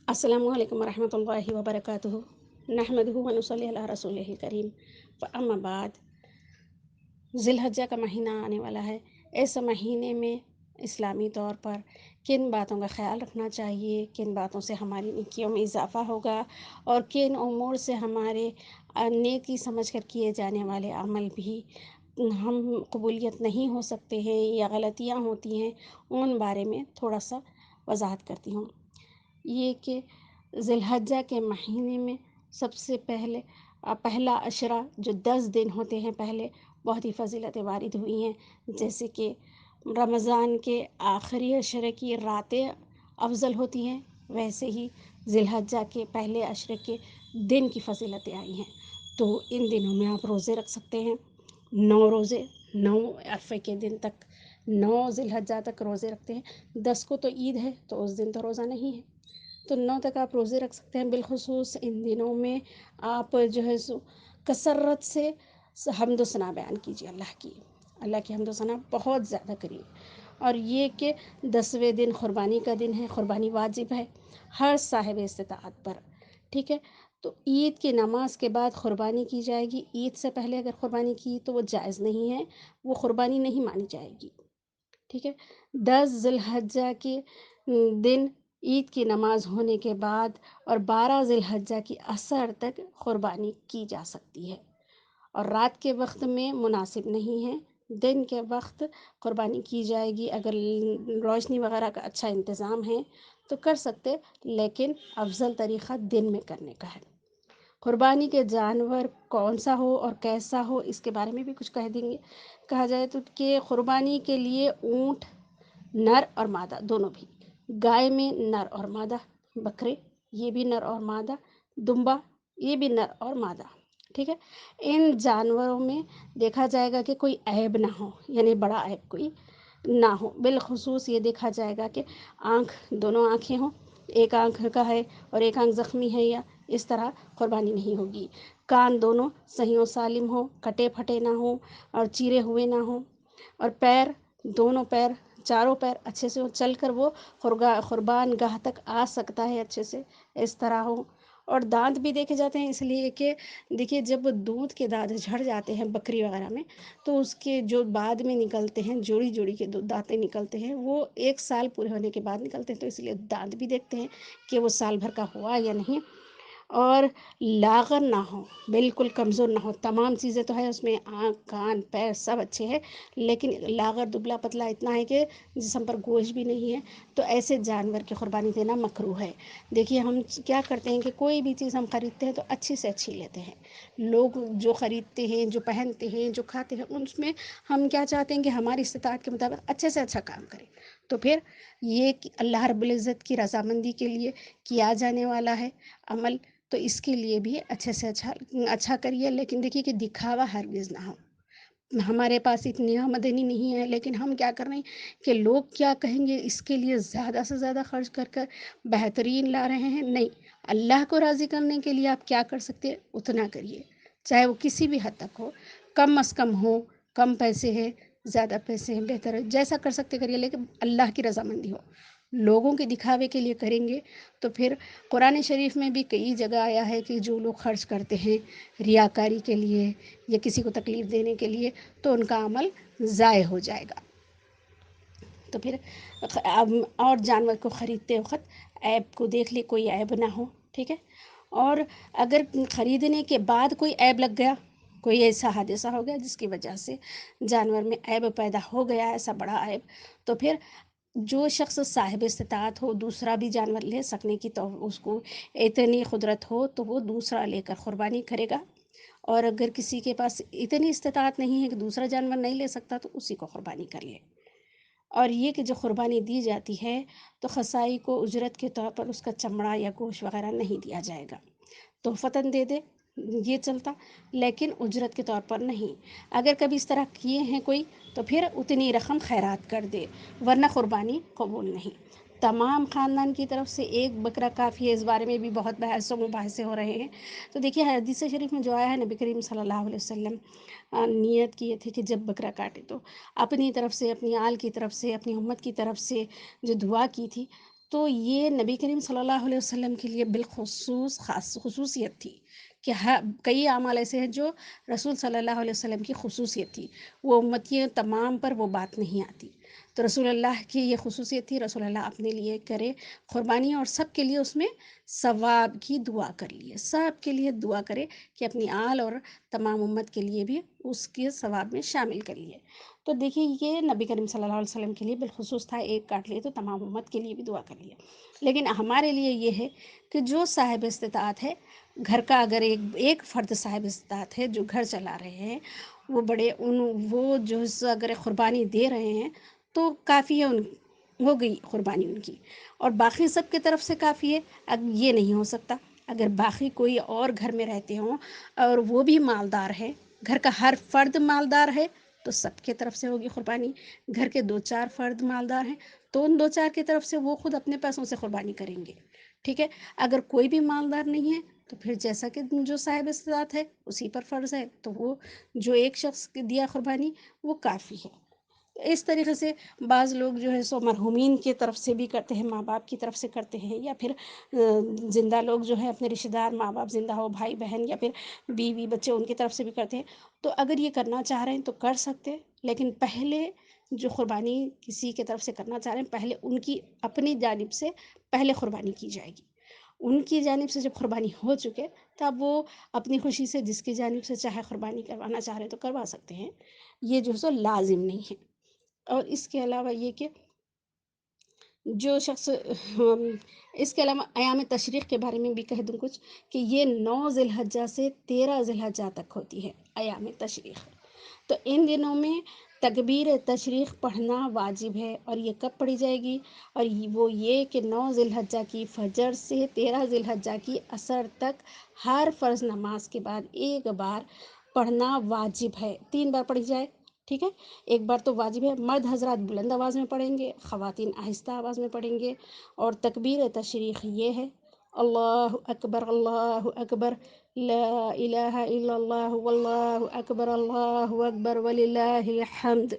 السلام علیکم ورحمۃ اللہ وبرکاتہ نحمدہ ونصلی علی رسولہ کریم اما بعد۔ ذی الحجہ کا مہینہ آنے والا ہے۔ اس مہینے میں اسلامی طور پر کن باتوں کا خیال رکھنا چاہیے، کن باتوں سے ہماری نیکیوں میں اضافہ ہوگا اور کن امور سے ہمارے نیکی سمجھ کر کیے جانے والے عمل بھی ہم قبولیت نہیں ہو سکتے ہیں یا غلطیاں ہوتی ہیں، ان بارے میں تھوڑا سا وضاحت کرتی ہوں۔ یہ کہ ذی الحجہ کے مہینے میں سب سے پہلا عشرہ جو 10 دن ہوتے ہیں پہلے، بہت ہی فضیلتیں وارد ہوئی ہیں، جیسے کہ رمضان کے آخری عشرے کی راتیں افضل ہوتی ہیں، ویسے ہی ذی الحجہ کے پہلے عشرے کے دن کی فضیلتیں آئی ہیں۔ تو ان دنوں میں آپ روزے رکھ سکتے ہیں، 9 روزے، 9 عرفے کے دن تک، 9 ذی الحجہ تک روزے رکھتے ہیں۔ 10 کو تو عید ہے تو اس دن تو روزہ نہیں ہے، تو 9 تک آپ روزے رکھ سکتے ہیں۔ بالخصوص ان دنوں میں آپ جو ہے سو کثرت سے حمد و ثنا بیان کیجیے اللہ کی حمد و ثنا بہت زیادہ کریے۔ اور یہ کہ 10ویں دن قربانی کا دن ہے، قربانی واجب ہے ہر صاحب استطاعت پر، ٹھیک ہے۔ تو عید کی نماز کے بعد قربانی کی جائے گی۔ عید سے پہلے اگر قربانی کی تو وہ جائز نہیں ہے، وہ قربانی نہیں مانی جائے گی، ٹھیک ہے۔ 10 ذی الحجہ کے دن عید کی نماز ہونے کے بعد اور 12 ذی الحجہ کی عصر تک قربانی کی جا سکتی ہے، اور رات کے وقت میں مناسب نہیں ہے، دن کے وقت قربانی کی جائے گی۔ اگر روشنی وغیرہ کا اچھا انتظام ہے تو کر سکتے، لیکن افضل طریقہ دن میں کرنے کا ہے۔ قربانی کے جانور کون سا ہو اور کیسا ہو، اس کے بارے میں بھی کچھ کہہ دیں گے۔ کہا جائے تو کہ قربانی کے لیے اونٹ نر اور مادہ دونوں بھی، گائے میں نر اور مادہ، بکرے یہ بھی نر اور مادہ، دمبا یہ بھی نر اور مادہ، ٹھیک ہے۔ ان جانوروں میں دیکھا جائے گا کہ کوئی عیب نہ ہو، یعنی بڑا عیب کوئی نہ ہو۔ بالخصوص یہ دیکھا جائے گا کہ دونوں آنکھیں ہوں، ایک آنکھ کا ہے اور ایک آنکھ زخمی ہے، یا اس طرح قربانی نہیں ہوگی۔ کان دونوں صحیح و سالم ہوں، کٹے پھٹے نہ ہوں اور چیرے ہوئے نہ ہوں، اور پیر دونوں پیر، چاروں پیر اچھے سے ہو، چل کر وہ قربان گاہ تک آ سکتا ہے اچھے سے، اس طرح ہو۔ اور دانت بھی دیکھے جاتے ہیں، اس لیے کہ دیکھیے جب دودھ کے دانت جھڑ جاتے ہیں بکری وغیرہ میں، تو اس کے جو بعد میں نکلتے ہیں جوڑی جوڑی کے دانتیں نکلتے ہیں، وہ 1 سال پورے ہونے کے بعد نکلتے ہیں، تو اس لیے دانت بھی دیکھتے ہیں کہ وہ سال بھر کا ہوا یا نہیں۔ اور لاغر نہ ہو، بالکل کمزور نہ ہو۔ تمام چیزیں تو ہے اس میں، آنکھ کان پیر سب اچھے ہیں، لیکن لاغر دبلا پتلا اتنا ہے کہ جسم پر گوشت بھی نہیں ہے، تو ایسے جانور کی قربانی دینا مکروہ ہے۔ دیکھیے ہم کیا کرتے ہیں کہ کوئی بھی چیز ہم خریدتے ہیں تو اچھی سے اچھی لیتے ہیں۔ لوگ جو خریدتے ہیں، جو پہنتے ہیں، جو کھاتے ہیں، ان میں ہم کیا چاہتے ہیں کہ ہماری استطاعت کے مطابق اچھے سے اچھا کام کریں۔ تو پھر یہ کہ اللہ رب العزت کی رضامندی کے لیے کیا جانے والا ہے عمل، تو اس کے لیے بھی اچھے سے اچھا کریے، لیکن دیکھیے کہ دکھاوا ہرگز نہ ہو۔ ہمارے پاس اتنی آمدنی نہیں ہے، لیکن ہم کیا کر رہے ہیں کہ لوگ کیا کہیں گے اس کے لیے زیادہ سے زیادہ خرچ کر کر بہترین لا رہے ہیں۔ نہیں، اللہ کو راضی کرنے کے لیے آپ کیا کر سکتے ہیں اتنا کریے، چاہے وہ کسی بھی حد تک ہو، کم از کم ہو، کم پیسے ہیں، زیادہ پیسے ہیں، بہتر ہے، جیسا کر سکتے کریے، لیکن اللہ کی رضامندی ہو۔ لوگوں کے دکھاوے کے لیے کریں گے تو پھر قرآن شریف میں بھی کئی جگہ آیا ہے کہ جو لوگ خرچ کرتے ہیں ریاکاری کے لیے یا کسی کو تکلیف دینے کے لیے، تو ان کا عمل ضائع ہو جائے گا۔ تو پھر اور جانور کو خریدتے وقت عیب کو دیکھ لے، کوئی عیب نہ ہو، ٹھیک ہے۔ اور اگر خریدنے کے بعد کوئی عیب لگ گیا، کوئی ایسا حادثہ ہو گیا جس کی وجہ سے جانور میں عیب پیدا ہو گیا، ایسا بڑا عیب، تو پھر جو شخص صاحب استطاعت ہو دوسرا بھی جانور لے سکنے کی، تو اس کو اتنی قدرت ہو تو وہ دوسرا لے کر قربانی کرے گا، اور اگر کسی کے پاس اتنی استطاعت نہیں ہے کہ دوسرا جانور نہیں لے سکتا تو اسی کو قربانی کر لے۔ اور یہ کہ جو قربانی دی جاتی ہے تو قصائی کو اجرت کے طور پر اس کا چمڑا یا گوشت وغیرہ نہیں دیا جائے گا، تحفتاً دے دے یہ چلتا، لیکن اجرت کے طور پر نہیں۔ اگر کبھی اس طرح کیے ہیں کوئی تو پھر اتنی رقم خیرات کر دے، ورنہ قربانی قبول نہیں۔ تمام خاندان کی طرف سے ایک بکرا کافی ہے، اس بارے میں بھی بہت بحث و مباحثے ہو رہے ہیں۔ تو دیکھیے حدیث شریف میں جو آیا ہے، نبی کریم صلی اللہ علیہ وسلم نیت کیے تھے کہ جب بکرا کاٹے تو اپنی طرف سے، اپنی آل کی طرف سے، اپنی امت کی طرف سے جو دعا کی تھی، تو یہ نبی کریم صلی اللہ علیہ وسلم کے لیے بالخصوص خاص خصوصیت تھی کہ کئی اعمال ایسے ہیں جو رسول صلی اللہ علیہ وسلم کی خصوصیت تھی، وہ امتیوں تمام پر وہ بات نہیں آتی. تو رسول اللہ کی یہ خصوصیت تھی، رسول اللہ اپنے لیے کرے قربانی اور سب کے لیے اس میں ثواب کی دعا کر لیے، سب کے لیے دعا کرے کہ اپنی آل اور تمام امت کے لیے بھی اس کے ثواب میں شامل کر لیے. تو دیکھیے یہ نبی کریم صلی اللہ علیہ وسلم کے لیے بالخصوص تھا، ایک کاٹ لیے تو تمام امت کے لیے بھی دعا کر لیے. لیکن ہمارے لیے یہ ہے کہ جو صاحب استطاعت ہے گھر کا، اگر ایک فرد صاحب استطاعت ہے جو گھر چلا رہے ہیں، وہ وہ جو اگر قربانی دے رہے ہیں تو کافی ہے، ہو گئی قربانی ان کی، اور باقی سب کی طرف سے کافی ہے. اب یہ نہیں ہو سکتا، اگر باقی کوئی اور گھر میں رہتے ہوں اور وہ بھی مالدار ہے، گھر کا ہر فرد مالدار ہے تو سب کی طرف سے ہوگی قربانی. گھر کے 2-4 فرد مالدار ہیں تو ان 2-4 کی طرف سے وہ خود اپنے پیسوں سے قربانی کریں گے. ٹھیک ہے، اگر کوئی بھی مالدار نہیں ہے تو پھر جیسا کہ جو صاحب استطاعت ہے اسی پر فرض ہے، تو وہ جو ایک شخص دیا قربانی وہ کافی ہے. اس طریقے سے بعض لوگ جو ہے سو مرحومین کی طرف سے بھی کرتے ہیں، ماں باپ کی طرف سے کرتے ہیں، یا پھر زندہ لوگ جو ہے اپنے رشتہ دار، ماں باپ زندہ ہو، بھائی بہن یا پھر بیوی بچے، ان کی طرف سے بھی کرتے ہیں. تو اگر یہ کرنا چاہ رہے ہیں تو کر سکتے، لیکن پہلے جو قربانی کسی کی طرف سے کرنا چاہ رہے ہیں پہلے ان کی اپنی جانب سے پہلے قربانی کی جائے گی. ان کی جانب سے جب قربانی ہو چکے تب وہ اپنی خوشی سے جس کی جانب سے چاہے قربانی کروانا چاہ رہے تو کروا سکتے ہیں، یہ جو سو لازم نہیں ہے. اور اس کے علاوہ یہ کہ جو شخص اس کے علاوہ ایام تشریق کے بارے میں بھی کہہ دوں کچھ، کہ یہ 9 ذی الحجہ سے 13 ذی الحجہ تک ہوتی ہے ایام تشریق. تو ان دنوں میں تکبیر تشریق پڑھنا واجب ہے. اور یہ کب پڑھی جائے گی؟ اور وہ یہ کہ 9 ذی الحجہ کی فجر سے 13 ذی الحجہ کی عصر تک ہر فرض نماز کے بعد ایک بار پڑھنا واجب ہے. 3 بار پڑھی جائے، ٹھیک ہے، ایک بار تو واجب ہے. مرد حضرات بلند آواز میں پڑھیں گے، خواتین آہستہ آواز میں پڑھیں گے. اور تکبیر تشریق یہ ہے: اللہ اکبر، اللہ اکبر، لا الہ الا اللہ، واللہ اکبر، اللہ اکبر وللہ الحمد.